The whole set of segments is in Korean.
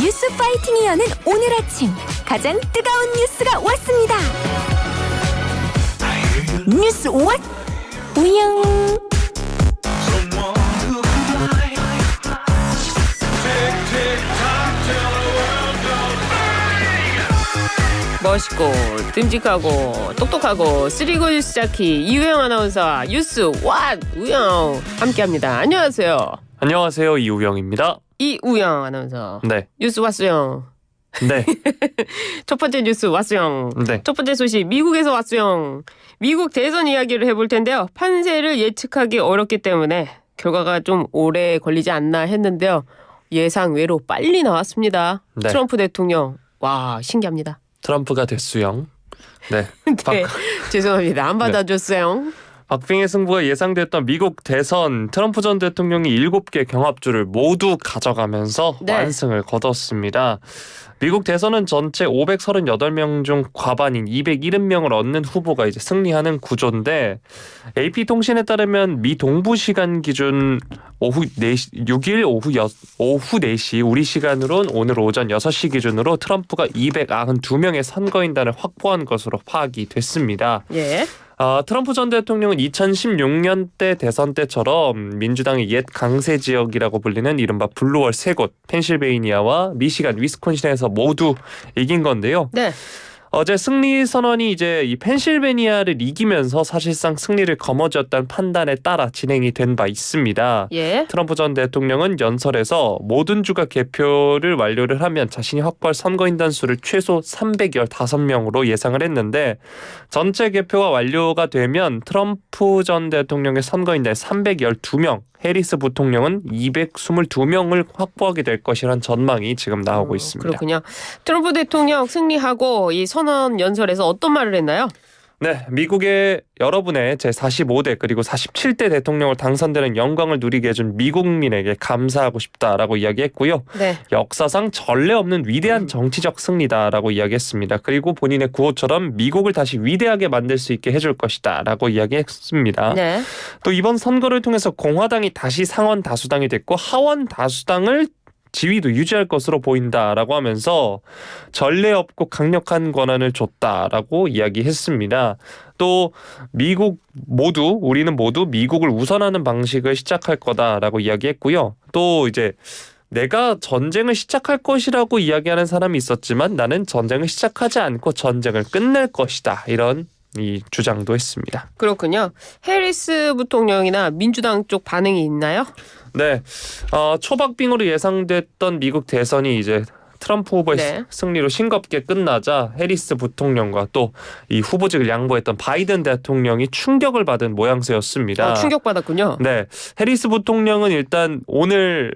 뉴스 파이팅이 여는 오늘 아침 가장 뜨거운 뉴스가 왔습니다. 뉴스 왓 우영. 멋있고 듬직하고 똑똑하고 쓰리고 뉴스 자키 이우영 아나운서와 뉴스 왓 우영 함께합니다. 안녕하세요. 안녕하세요, 이우영입니다. 이우영 아나운서. 네. 뉴스 왔어요. 네. 첫 번째 뉴스 왔어요. 네. 첫 번째 소식 미국에서 왔어요. 미국 대선 이야기를 해볼 텐데요. 판세를 예측하기 어렵기 때문에 결과가 좀 오래 걸리지 않나 했는데요. 예상 외로 빨리 나왔습니다. 네. 트럼프 대통령. 와, 신기합니다. 트럼프가 됐수영. 네. 네, 죄송합니다. 안 받아줬어요. 박빙의 승부가 예상됐던 미국 대선, 트럼프 전 대통령이 7개 경합주를 모두 가져가면서 네. 완승을 거뒀습니다. 미국 대선은 전체 538명 중 과반인 270명을 얻는 후보가 이제 승리하는 구조인데, AP통신에 따르면 미 동부 시간 기준 오후 4시, 6일 오후 4시 우리 시간으론 오늘 오전 6시 기준으로 트럼프가 292명의 선거인단을 확보한 것으로 파악이 됐습니다. 예. 트럼프 전 대통령은 2016년 때 대선 때처럼 민주당의 옛 강세 지역이라고 불리는 이른바 블루월 세 곳, 펜실베이니아와 미시간, 위스콘신에서 모두 이긴 건데요. 네. 어제 승리 선언이 이제 이 펜실베니아를 이기면서 사실상 승리를 거머쥐었다는 판단에 따라 진행이 된 바 있습니다. 예. 트럼프 전 대통령은 연설에서 모든 주가 개표를 완료를 하면 자신이 확보할 선거인단 수를 최소 315명으로 예상을 했는데, 전체 개표가 완료가 되면 트럼프 전 대통령의 선거인단 312명, 해리스 부통령은 222명을 확보하게 될 것이란 전망이 지금 나오고 있습니다. 그렇군요. 트럼프 대통령 승리하고 이 선언 연설에서 어떤 말을 했나요? 네, 미국의 여러분의 제45대 그리고 47대 대통령을 당선되는 영광을 누리게 해준 미국민에게 감사하고 싶다라고 이야기했고요. 네. 역사상 전례 없는 위대한 정치적 승리다라고 이야기했습니다. 그리고 본인의 구호처럼 미국을 다시 위대하게 만들 수 있게 해줄 것이다라고 이야기했습니다. 네. 또 이번 선거를 통해서 공화당이 다시 상원 다수당이 됐고 하원 다수당을 지위도 유지할 것으로 보인다라고 하면서 전례 없고 강력한 권한을 줬다라고 이야기했습니다. 또 우리는 모두 미국을 우선하는 방식을 시작할 거다라고 이야기했고요. 또 이제 내가 전쟁을 시작할 것이라고 이야기하는 사람이 있었지만 나는 전쟁을 시작하지 않고 전쟁을 끝낼 것이다. 이런 이 주장도 했습니다. 그렇군요. 해리스 부통령이나 민주당 쪽 반응이 있나요? 네, 초박빙으로 예상됐던 미국 대선이 이제 트럼프 후보의 네. 승리로 싱겁게 끝나자 해리스 부통령과 또 이 후보직을 양보했던 바이든 대통령이 충격을 받은 모양새였습니다. 충격받았군요. 네, 해리스 부통령은 일단 오늘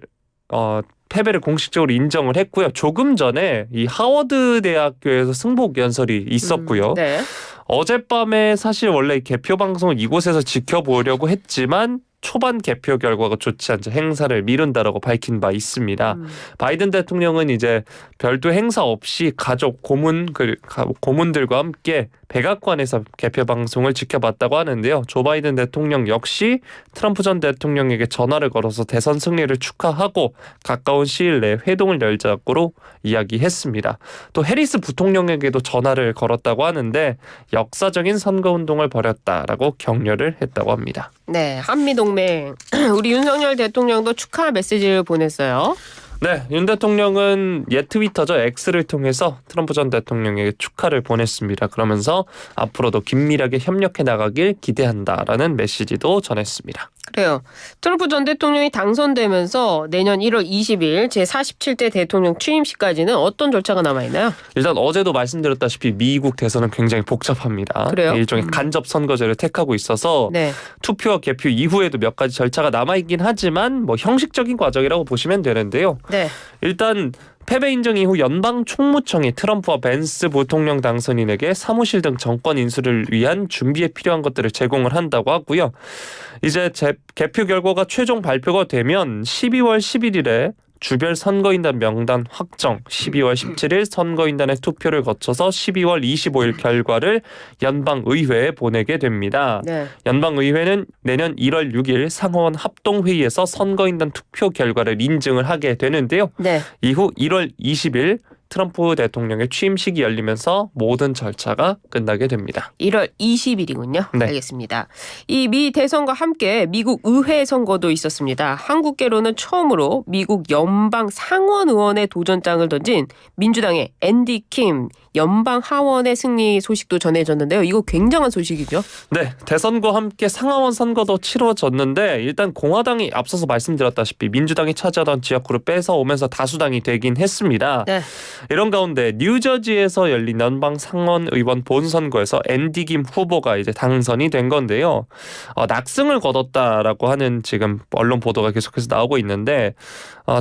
패배를 공식적으로 인정을 했고요. 조금 전에 이 하워드 대학교에서 승복 연설이 있었고요. 네. 어젯밤에 사실 원래 개표 방송을 이곳에서 지켜보려고 했지만 초반 개표 결과가 좋지 않자 행사를 미룬다라고 밝힌 바 있습니다. 바이든 대통령은 이제 별도 행사 없이 가족, 고문들과 함께 백악관에서 개표 방송을 지켜봤다고 하는데요. 조 바이든 대통령 역시 트럼프 전 대통령에게 전화를 걸어서 대선 승리를 축하하고 가까운 시일 내에 회동을 열자고 이야기했습니다. 또 해리스 부통령에게도 전화를 걸었다고 하는데 역사적인 선거운동을 벌였다라고 격려를 했다고 합니다. 네, 한미동맹 우리 윤석열 대통령도 축하 메시지를 보냈어요. 네, 윤 대통령은 옛 트위터죠. X를 통해서 트럼프 전 대통령에게 축하를 보냈습니다. 그러면서 앞으로도 긴밀하게 협력해 나가길 기대한다라는 메시지도 전했습니다. 그래요. 트럼프 전 대통령이 당선되면서 내년 1월 20일 제47대 대통령 취임식까지는 어떤 절차가 남아있나요? 일단 어제도 말씀드렸다시피 미국 대선은 굉장히 복잡합니다. 그래요? 일종의 간접 선거제를 택하고 있어서 네. 투표와 개표 이후에도 몇 가지 절차가 남아있긴 하지만 뭐 형식적인 과정이라고 보시면 되는데요. 네. 일단 패배 인정 이후 연방 총무청이 트럼프와 벤스 부통령 당선인에게 사무실 등 정권 인수를 위한 준비에 필요한 것들을 제공을 한다고 하고요. 이제 개표 결과가 최종 발표가 되면 12월 11일에 주별 선거인단 명단 확정, 12월 17일 선거인단의 투표를 거쳐서 12월 25일 결과를 연방의회에 보내게 됩니다. 네. 연방의회는 내년 1월 6일 상하원 합동회의에서 선거인단 투표 결과를 인증을 하게 되는데요. 네. 이후 1월 20일 트럼프 대통령의 취임식이 열리면서 모든 절차가 끝나게 됩니다. 1월 20일이군요. 네. 알겠습니다. 이 미 대선과 함께 미국 의회 선거도 있었습니다. 한국계로는 처음으로 미국 연방 상원 의원의 도전장을 던진 민주당의 앤디 킴 연방 하원의 승리 소식도 전해졌는데요. 이거 굉장한 소식이죠. 네, 대선과 함께 상하원 선거도 치러졌는데 일단 공화당이 앞서서 말씀드렸다시피 민주당이 차지하던 지역구를 뺏어오면서 다수당이 되긴 했습니다. 네. 이런 가운데 뉴저지에서 열린 연방 상원 의원 본선거에서 앤디 김 후보가 이제 당선이 된 건데요. 낙승을 거뒀다라고 하는 지금 언론 보도가 계속해서 나오고 있는데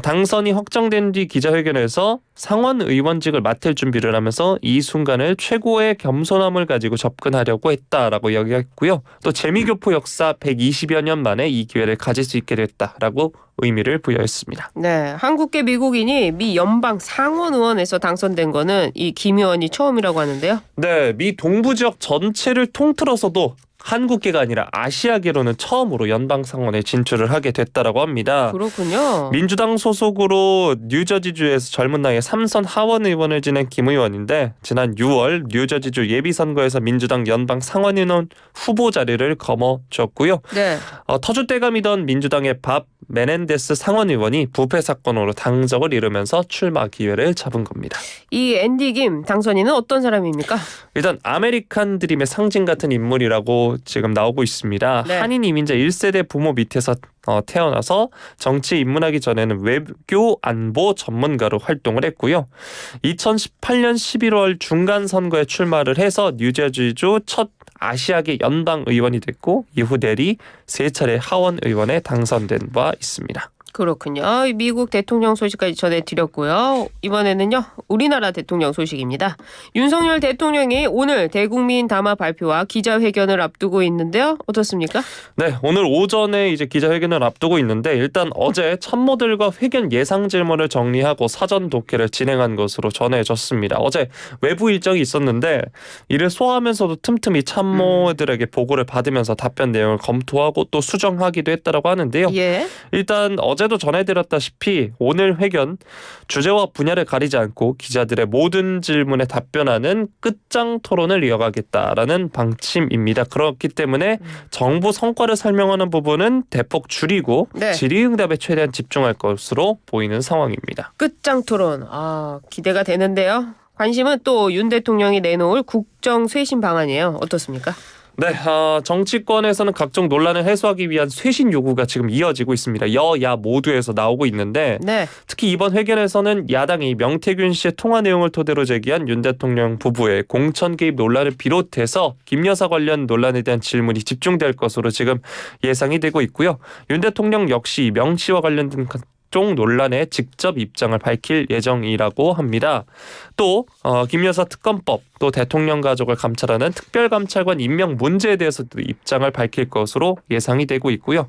당선이 확정된 뒤 기자회견에서 상원 의원직을 맡을 준비를 하면서 이 순간을 최고의 겸손함을 가지고 접근하려고 했다라고 이야기했고요. 또 재미교포 역사 120여 년 만에 이 기회를 가질 수 있게 됐다라고 의미를 부여했습니다. 네, 한국계 미국인이 미 연방 상원 의원에서 당선된 거는 이 김 의원이 처음이라고 하는데요. 네, 미 동부 지역 전체를 통틀어서도 한국계가 아니라 아시아계로는 처음으로 연방 상원에 진출을 하게 됐다라고 합니다. 그렇군요. 민주당 소속으로 뉴저지주에서 젊은 나이에 3선 하원 의원을 지낸 김 의원인데 지난 6월 뉴저지주 예비선거에서 민주당 연방 상원 의원 후보 자리를 거머쥐었고요. 네. 터줏대감이던 민주당의 밥 메넨데스 상원 의원이 부패 사건으로 당적을 잃으면서 출마 기회를 잡은 겁니다. 이 앤디 김 당선인은 어떤 사람입니까? 일단 아메리칸 드림의 상징 같은 인물이라고 지금 나오고 있습니다. 네. 한인 이민자 1세대 부모 밑에서 태어나서 정치에 입문하기 전에는 외교 안보 전문가로 활동을 했고요. 2018년 11월 중간 선거에 출마를 해서 뉴저지주 첫 아시아계 연방 의원이 됐고 이후 대리 3차례 하원 의원에 당선된 바 있습니다. 그렇군요. 미국 대통령 소식까지 전해드렸고요. 이번에는요. 우리나라 대통령 소식입니다. 윤석열 대통령이 오늘 대국민 담화 발표와 기자회견을 앞두고 있는데요. 어떻습니까? 네, 오늘 오전에 이제 기자회견을 앞두고 있는데 일단 어제 참모들과 회견 예상 질문을 정리하고 사전 독해를 진행한 것으로 전해졌습니다. 어제 외부 일정이 있었는데 이를 소화하면서도 틈틈이 참모들에게 보고를 받으면서 답변 내용을 검토하고 또 수정하기도 했다라고 하는데요. 예. 일단 어제도 전해드렸다시피 오늘 회견 주제와 분야를 가리지 않고 기자들의 모든 질문에 답변하는 끝장 토론을 이어가겠다라는 방침입니다. 그렇기 때문에 정부 성과를 설명하는 부분은 대폭 줄이고 네. 질의응답에 최대한 집중할 것으로 보이는 상황입니다. 끝장 토론. 기대가 되는데요. 관심은 또 윤 대통령이 내놓을 국정 쇄신 방안이에요. 어떻습니까? 네, 정치권에서는 각종 논란을 해소하기 위한 쇄신 요구가 지금 이어지고 있습니다. 여야 모두에서 나오고 있는데 네. 특히 이번 회견에서는 야당이 명태균 씨의 통화 내용을 토대로 제기한 윤 대통령 부부의 공천 개입 논란을 비롯해서 김 여사 관련 논란에 대한 질문이 집중될 것으로 지금 예상이 되고 있고요. 윤 대통령 역시 명 씨와 관련된 각종 논란에 직접 입장을 밝힐 예정이라고 합니다. 또 김 여사 특검법, 또 대통령 가족을 감찰하는 특별감찰관 임명 문제에 대해서도 입장을 밝힐 것으로 예상이 되고 있고요.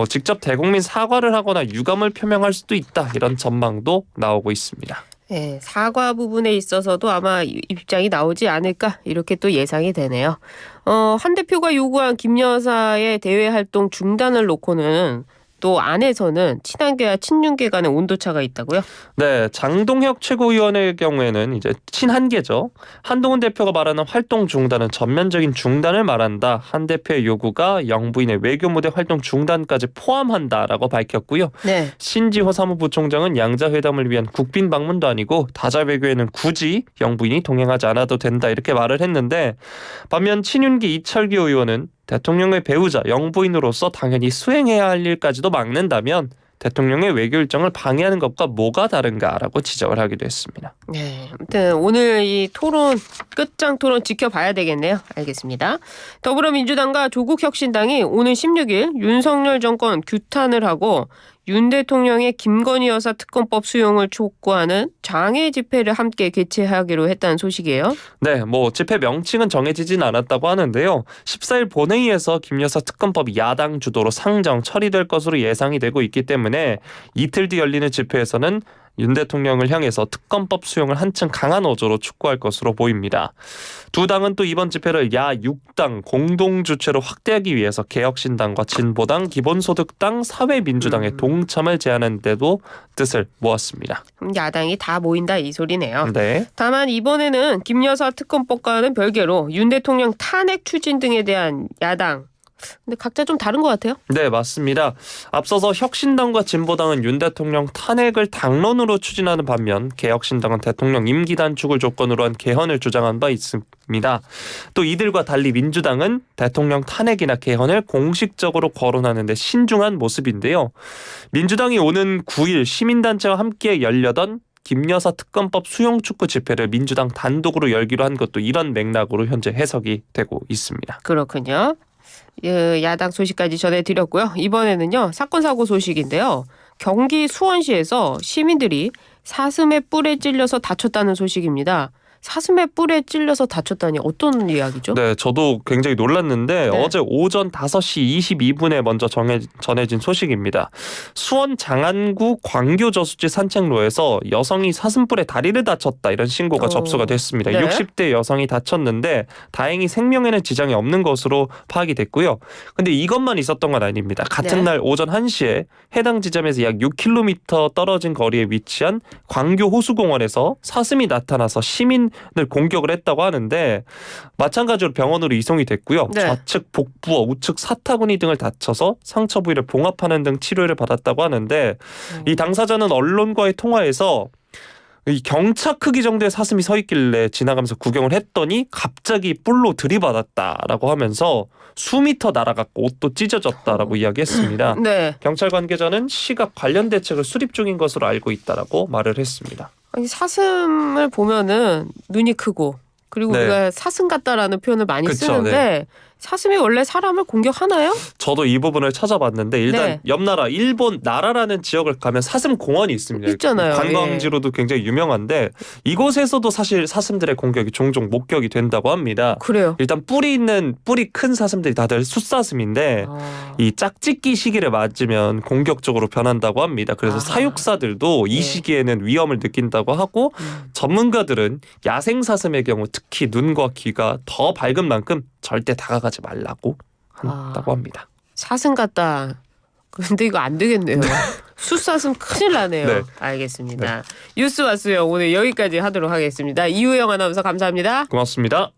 직접 대국민 사과를 하거나 유감을 표명할 수도 있다 이런 전망도 나오고 있습니다. 네, 사과 부분에 있어서도 아마 입장이 나오지 않을까 이렇게 또 예상이 되네요. 한 대표가 요구한 김 여사의 대외 활동 중단을 놓고는 또 안에서는 친한계와 친윤계 간의 온도차가 있다고요? 네, 장동혁 최고위원의 경우에는 이제 친한계죠. 한동훈 대표가 말하는 활동 중단은 전면적인 중단을 말한다. 한 대표의 요구가 영부인의 외교무대 활동 중단까지 포함한다라고 밝혔고요. 네. 신지호 사무부총장은 양자회담을 위한 국빈 방문도 아니고 다자 외교에는 굳이 영부인이 동행하지 않아도 된다 이렇게 말을 했는데 반면 친윤계 이철기 의원은 대통령의 배우자 영부인으로서 당연히 수행해야 할 일까지도 막는다면 대통령의 외교 일정을 방해하는 것과 뭐가 다른가라고 지적을 하기도 했습니다. 네, 아무튼 오늘 이 토론 끝장 토론 지켜봐야 되겠네요. 알겠습니다. 더불어민주당과 조국혁신당이 오늘 16일 윤석열 정권 규탄을 하고 윤 대통령의 김건희 여사 특검법 수용을 촉구하는 장애 집회를 함께 개최하기로 했다는 소식이에요. 네, 뭐 집회 명칭은 정해지진 않았다고 하는데요. 14일 본회의에서 김 여사 특검법이 야당 주도로 상정 처리될 것으로 예상이 되고 있기 때문에 이틀 뒤 열리는 집회에서는 윤 대통령을 향해서 특검법 수용을 한층 강한 어조로 촉구할 것으로 보입니다. 두 당은 또 이번 집회를 야 6당 공동 주최로 확대하기 위해서 개혁신당과 진보당, 기본소득당, 사회민주당의 동참을 제안하는 데도 뜻을 모았습니다. 야당이 다 모인다 이 소리네요. 네. 다만 이번에는 김 여사 특검법과는 별개로 윤 대통령 탄핵 추진 등에 대한 야당 근데 각자 좀 다른 것 같아요. 네, 맞습니다. 앞서서 혁신당과 진보당은 윤 대통령 탄핵을 당론으로 추진하는 반면 개혁신당은 대통령 임기 단축을 조건으로 한 개헌을 주장한 바 있습니다. 또 이들과 달리 민주당은 대통령 탄핵이나 개헌을 공식적으로 거론하는 데 신중한 모습인데요. 민주당이 오는 9일 시민단체와 함께 열려던 김 여사 특검법 수용 촉구 집회를 민주당 단독으로 열기로 한 것도 이런 맥락으로 현재 해석이 되고 있습니다. 그렇군요. 야당 소식까지 전해드렸고요. 이번에는요. 사건 사고 소식인데요. 경기 수원시에서 시민들이 사슴의 뿔에 찔려서 다쳤다는 소식입니다. 사슴의 뿔에 찔려서 다쳤다니 어떤 이야기죠? 네, 저도 굉장히 놀랐는데 네. 어제 오전 5시 22분에 먼저 전해진 소식입니다. 수원 장안구 광교저수지 산책로에서 여성이 사슴뿔에 다리를 다쳤다 이런 신고가 접수가 됐습니다. 네. 60대 여성이 다쳤는데 다행히 생명에는 지장이 없는 것으로 파악이 됐고요. 근데 이것만 있었던 건 아닙니다. 같은 네. 날 오전 1시에 해당 지점에서 약 6km 떨어진 거리에 위치한 광교 호수공원에서 사슴이 나타나서 시민을 공격을 했다고 하는데 마찬가지로 병원으로 이송이 됐고요. 네. 좌측 복부와 우측 사타구니 등을 다쳐서 상처 부위를 봉합하는 등 치료를 받았다고 하는데 이 당사자는 언론과의 통화에서 이 경차 크기 정도의 사슴이 서 있길래 지나가면서 구경을 했더니 갑자기 뿔로 들이받았다라고 하면서 수미터 날아갔고 옷도 찢어졌다라고 이야기했습니다. 네. 경찰 관계자는 시각 관련 대책을 수립 중인 것으로 알고 있다라고 말을 했습니다. 아니, 사슴을 보면은 눈이 크고 그리고 네. 우리가 사슴 같다라는 표현을 많이 그쵸, 쓰는데 사슴이 원래 사람을 공격하나요? 저도 이 부분을 찾아봤는데 일단 네. 옆 나라 일본 나라라는 지역을 가면 사슴 공원이 있습니다. 있잖아요. 관광지로도 굉장히 유명한데 이곳에서도 사실 사슴들의 공격이 종종 목격이 된다고 합니다. 그래요. 일단 뿔이 큰 사슴들이 다들 숫사슴인데 이 짝짓기 시기를 맞으면 공격적으로 변한다고 합니다. 그래서 아하. 사육사들도 이 네. 시기에는 위험을 느낀다고 하고 전문가들은 야생 사슴의 경우 특히 눈과 귀가 더 밝은 만큼 절대 다가가지 말라고 한다고 합니다. 사슴 같다. 근데 이거 안 되겠네요. 숫사슴 큰일 나네요. 네. 알겠습니다. 뉴스 왔어요. 오늘 여기까지 하도록 하겠습니다. 이우영 아나운서 감사합니다. 고맙습니다.